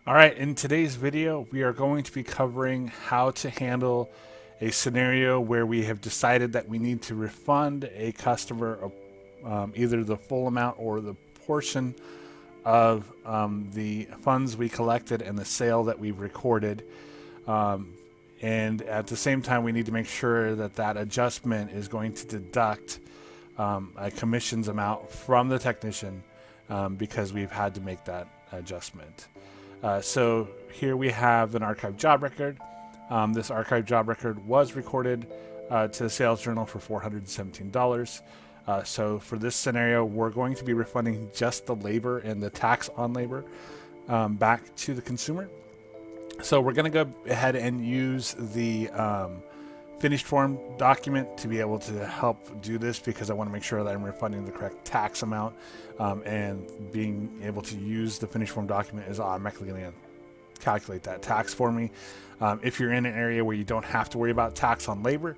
All right, in today's video, we are going to be covering how to handle a scenario where we have decided that we need to refund a customer either the full amount or the portion of the funds we collected and the sale that we've recorded. And at the same time, we need to make sure that that adjustment is going to deduct a commissions amount from the technician because we've had to make that adjustment. So here we have an archived job record. This archived job record was recorded to the sales journal for $417. So for this scenario, we're going to be refunding just the labor and the tax on labor back to the consumer. So we're going to go ahead and use the finished form document to be able to help do this, because I want to make sure that I'm refunding the correct tax amount, and being able to use the finished form document is automatically going to calculate that tax for me. If you're in an area where you don't have to worry about tax on labor,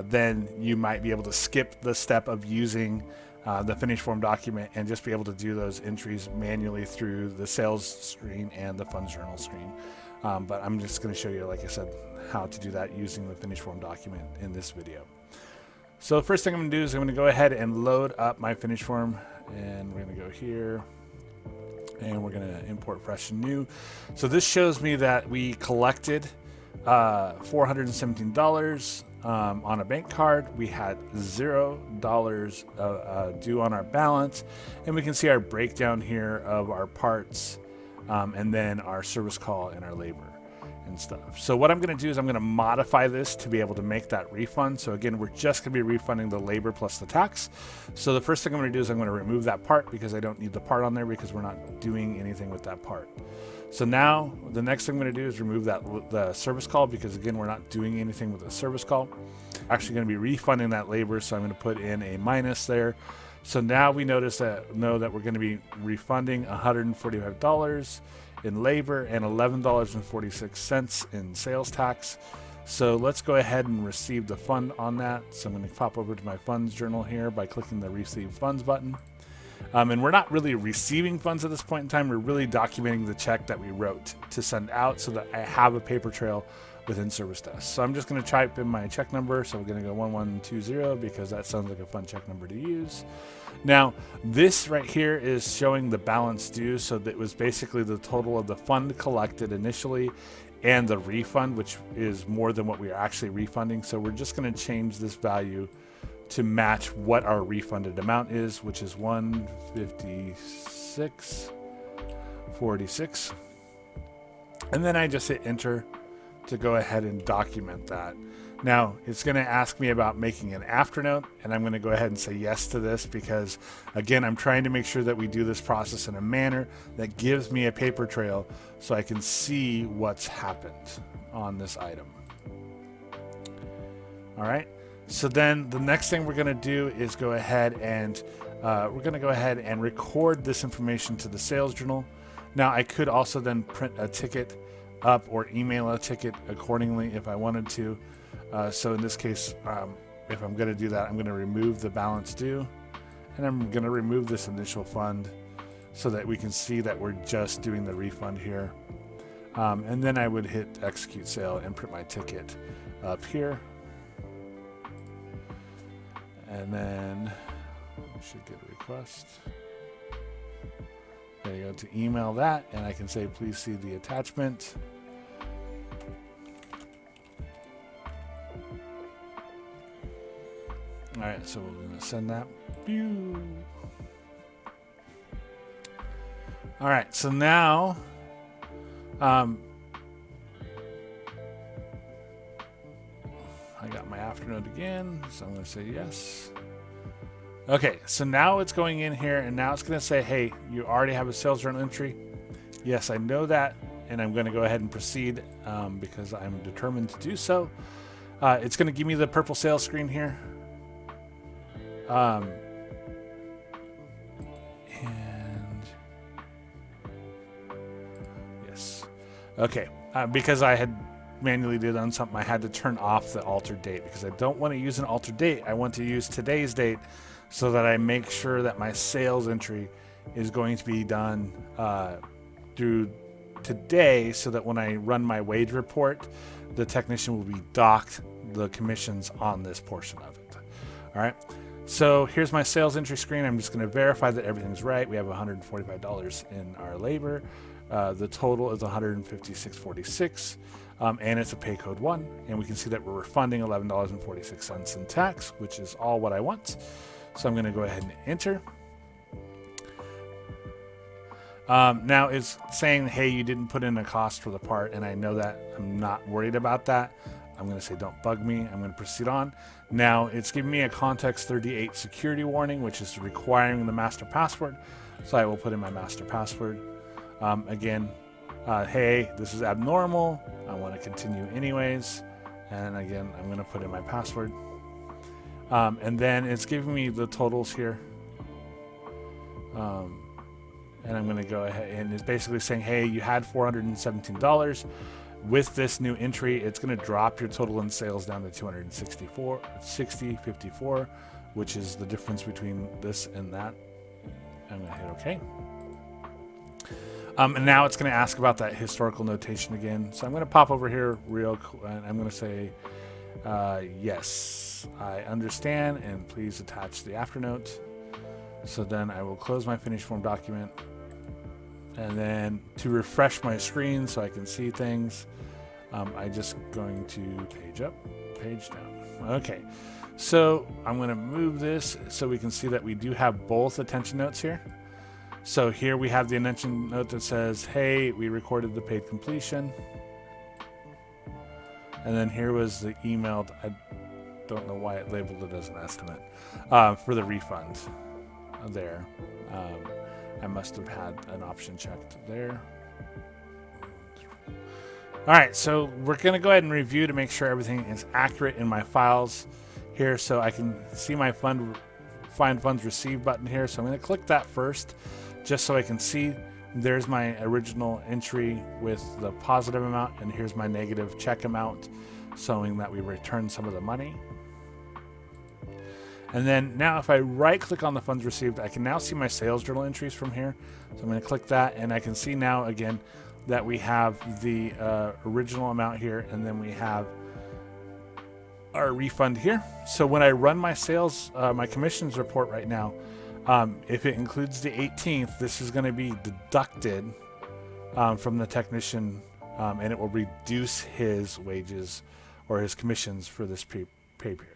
then you might be able to skip the step of using the finished form document and just be able to do those entries manually through the sales screen and the funds journal screen. But I'm just going to show you, like I said, how to do that using the finished form document in this video. So the first thing I'm going to do is I'm going to go ahead and load up my finished form, and we're going to go here and we're going to import fresh and new. So this shows me that we collected $417 on a bank card. We had $0 due on our balance, and we can see our breakdown here of our parts, and then our service call and our labor and stuff. So what I'm going to do is I'm going to modify this to be able to make that refund. So again, we're just going to be refunding the labor plus the tax. So the first thing I'm going to do is I'm going to remove that part, because I don't need the part on there because we're not doing anything with that part. So now the next thing I'm going to do is remove the service call, because again, we're not doing anything with the service call. Actually going to be refunding that labor, so I'm going to put in a minus there. So now we know that we're going to be refunding $145 in labor and $11.46 in sales tax. So let's go ahead and receive the fund on that. So I'm going to pop over to my funds journal here by clicking the receive funds button. And we're not really receiving funds at this point in time. We're really documenting the check that we wrote to send out, so that I have a paper trail within Service Desk. So I'm just going to type in my check number. So we're going to go 1120, because that sounds like a fun check number to use. Now, this right here is showing the balance due. So that was basically the total of the fund collected initially and the refund, which is more than what we are actually refunding. So we're just going to change this value to match what our refunded amount is, which is $156.46. And then I just hit enter to go ahead and document that. Now it's going to ask me about making an afternote, and I'm going to go ahead and say yes to this, because again, I'm trying to make sure that we do this process in a manner that gives me a paper trail so I can see what's happened on this item. All right. So then the next thing we're going to do is go ahead and record this information to the sales journal. Now I could also then print a ticket up or email a ticket accordingly if I wanted to. So in this case, if I'm going to do that, I'm going to remove the balance due, and I'm going to remove this initial fund so that we can see that we're just doing the refund here. And then I would hit execute sale and print my ticket up here. And then we should get a request. There you go, to email that, and I can say, please see the attachment. All right, so we're going to send that. Pew. All right, so now I got my afternote again, so I'm going to say yes. Okay, so now it's going in here, and now it's going to say, hey, you already have a sales journal entry. Yes, I know that, and I'm going to go ahead and proceed because I'm determined to do so. It's going to give me the purple sales screen here. And yes. Okay, because I had manually done something, I had to turn off the altered date, because I don't want to use an altered date. I want to use today's date, so that I make sure that my sales entry is going to be done through today so that when I run my wage report, the technician will be docked the commissions on this portion of it. All right. So here's my sales entry screen. I'm just going to verify that everything's right. We have $145 in our labor. The total is $156.46, and it's a pay code 1. And we can see that we're refunding $11.46 in tax, which is all what I want. So I'm going to go ahead and enter. Now it's saying, hey, you didn't put in a cost for the part, and I know that. I'm not worried about that. I'm going to say don't bug me. I'm going to proceed on. Now it's giving me a context 38 security warning, which is requiring the master password. So I will put in my master password. Again, hey, this is abnormal. I want to continue anyways. And again, I'm going to put in my password. And then it's giving me the totals here. And I'm going to go ahead, and it's basically saying, hey, you had $417. With this new entry, it's going to drop your total in sales down to $254, which is the difference between this and that. I'm going to hit OK. And now it's going to ask about that historical notation again. So I'm going to pop over here real quick, and I'm going to say, yes, I understand, and please attach the afternote. So then I will close my finished form document. And then to refresh my screen so I can see things, I'm just going to page up, page down. Okay, so I'm going to move this so we can see that we do have both attention notes here. So here we have the attention note that says, hey, we recorded the paid completion. And then here was the emailed, I don't know why it labeled it as an estimate, for the refund there. I must have had an option checked there. All right, so we're going to go ahead and review to make sure everything is accurate in my files here. So I can see my find funds received button here. So I'm going to click that first just so I can see there's my original entry with the positive amount, and here's my negative check amount showing that we returned some of the money. And then now if I right click on the funds received, I can now see my sales journal entries from here. So I'm going to click that, and I can see now again that we have the original amount here, and then we have our refund here. So when I run my sales, my commissions report right now, if it includes the 18th, this is going to be deducted from the technician, and it will reduce his wages or his commissions for this pay period.